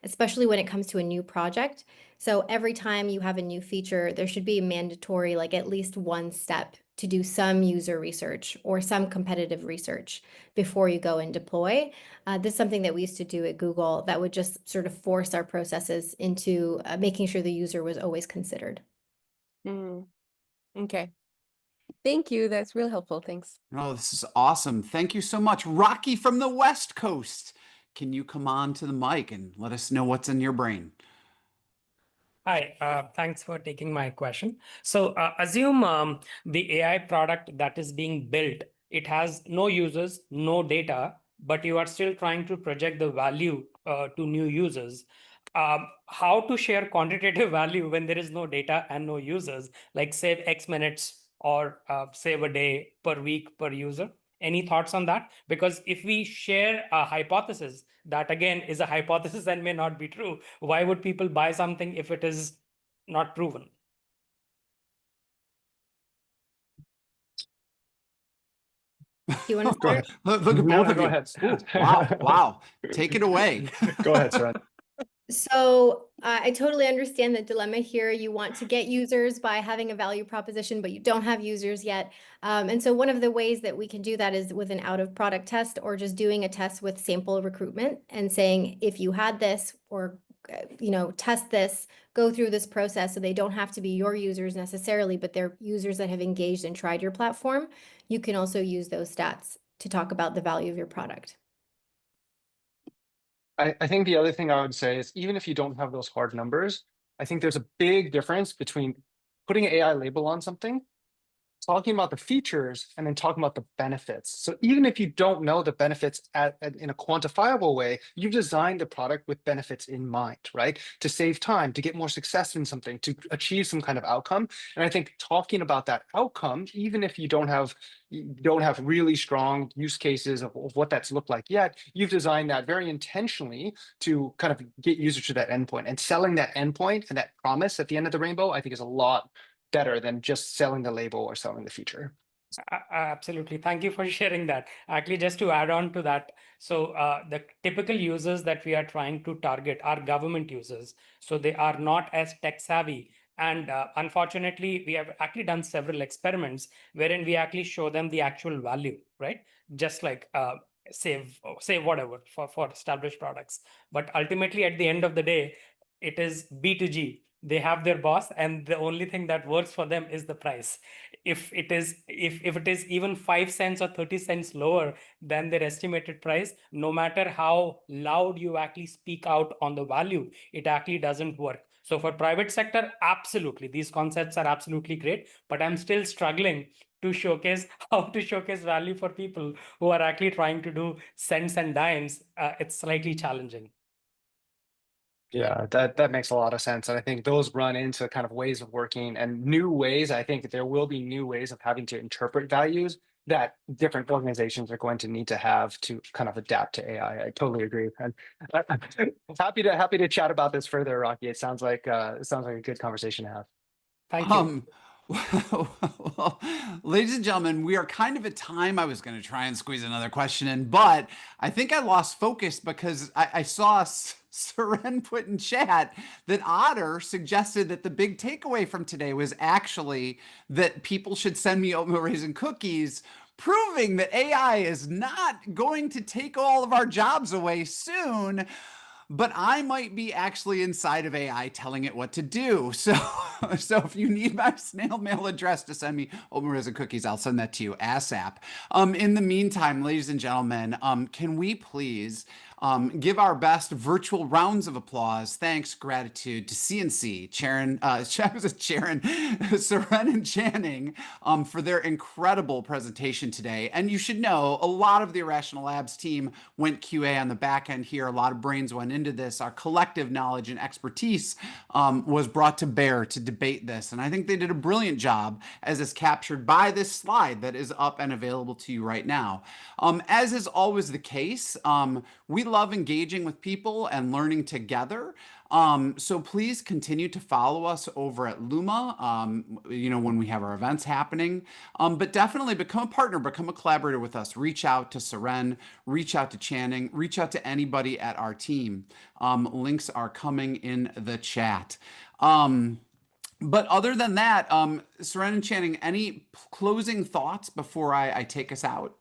especially when it comes to a new project. So every time you have a new feature, there should be a mandatory, like at least one step to do some user research or some competitive research before you go and deploy. This is something that we used to do at Google that would just sort of force our processes into making sure the user was always considered.
Okay. Thank you. That's real helpful. Thanks.
Oh, this is awesome. Thank you so much. Rocky from the West Coast. Can you come on to the mic and let us know what's in your brain?
Hi, thanks for taking my question. So assume the AI product that is being built, it has no users, no data, but you are still trying to project the value to new users. How to share quantitative value when there is no data and no users, like save X minutes or save a day per week per user? Any thoughts on that? Because if we share a hypothesis that again is a hypothesis and may not be true, why would people buy something if it is not proven?
Do you want to
Go
start?
ahead.
Look at both of
Go
you.
ahead.
Ooh, wow. Take it away.
Go ahead, Ceren.
So I totally understand the dilemma here. You want to get users by having a value proposition, but you don't have users yet. And so one of the ways that we can do that is with an out-of-product test or just doing a test with sample recruitment and saying, if you had this or test this, go through this process, so they don't have to be your users necessarily, but they're users that have engaged and tried your platform. You can also use those stats to talk about the value of your product.
I think the other thing I would say is even if you don't have those hard numbers, I think there's a big difference between putting an AI label on something, talking about the features, and then talking about the benefits. So even if you don't know the benefits in a quantifiable way, you've designed the product with benefits in mind, right? To save time, to get more success in something, to achieve some kind of outcome. And I think talking about that outcome, even if you don't have really strong use cases of what that's looked like yet, you've designed that very intentionally to kind of get users to that endpoint. And selling that endpoint and that promise at the end of the rainbow, I think is a lot better than just selling the label or selling the feature.
Absolutely. Thank you for sharing that. Actually, just to add on to that, so the typical users that we are trying to target are government users. So they are not as tech savvy. And unfortunately, we have actually done several experiments wherein we actually show them the actual value, right? Just like save whatever for established products. But ultimately, at the end of the day, it is B2G. They have their boss, and the only thing that works for them is the price. If it is even 5 cents or 30 cents lower than their estimated price, no matter how loud you actually speak out on the value, it actually doesn't work. So for private sector, absolutely, these concepts are absolutely great, but I'm still struggling to showcase how to showcase value for people who are actually trying to do cents and dimes. It's slightly challenging.
Yeah, that makes a lot of sense. And I think those run into kind of ways of working and new ways. I think there will be new ways of having to interpret values that different organizations are going to need to have to kind of adapt to AI. I totally agree. And happy to chat about this further, Rocky. It sounds like a good conversation to have.
Thank you.
Well, ladies and gentlemen, we are kind of at time. I was going to try and squeeze another question in, but I think I lost focus because I saw Ceren put in chat that Otter suggested that the big takeaway from today was actually that people should send me oatmeal raisin cookies, proving that AI is not going to take all of our jobs away soon. But I might be actually inside of AI telling it what to do. So if you need my snail mail address to send me oatmeal raisin cookies, I'll send that to you ASAP. In the meantime, ladies and gentlemen, can we please give our best virtual rounds of applause, thanks, gratitude to CNC, Ceren, Ceren and Channing for their incredible presentation today. And you should know a lot of the Irrational Labs team went QA on the back end here. A lot of brains went into this. Our collective knowledge and expertise was brought to bear to debate this. And I think they did a brilliant job, as is captured by this slide that is up and available to you right now. As is always the case, we love engaging with people and learning together. So please continue to follow us over at Luma, when we have our events happening. But definitely become a partner, become a collaborator with us. Reach out to Ceren, reach out to Channing, reach out to anybody at our team. Links are coming in the chat. But other than that, Ceren and Channing, any closing thoughts before I take us out?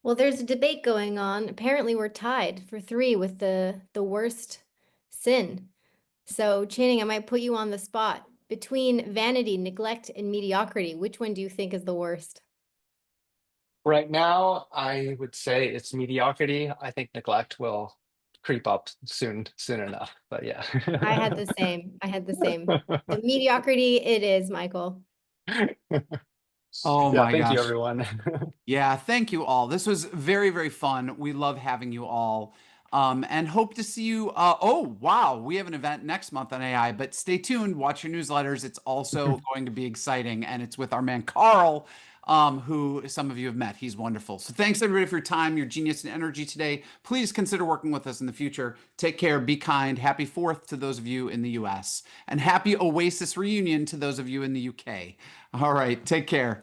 Well, there's a debate going on. Apparently, we're tied for 3 with the worst sin. So, Channing, I might put you on the spot. Between vanity, neglect, and mediocrity, which one do you think is the worst?
Right now, I would say it's mediocrity. I think neglect will creep up soon enough. But yeah.
I had the same. The mediocrity it is, Michael.
Oh
Yeah,
my
thank
gosh.
you, everyone.
Yeah, thank you all. This was very, very fun. We love having you all. And hope to see you. Oh, wow. We have an event next month on AI, but stay tuned. Watch your newsletters. It's also going to be exciting. And it's with our man, Carl, who some of you have met. He's wonderful. So thanks, everybody, for your time, your genius, and energy today. Please consider working with us in the future. Take care. Be kind. Happy 4th to those of you in the US. And happy Oasis reunion to those of you in the UK. All right. Take care.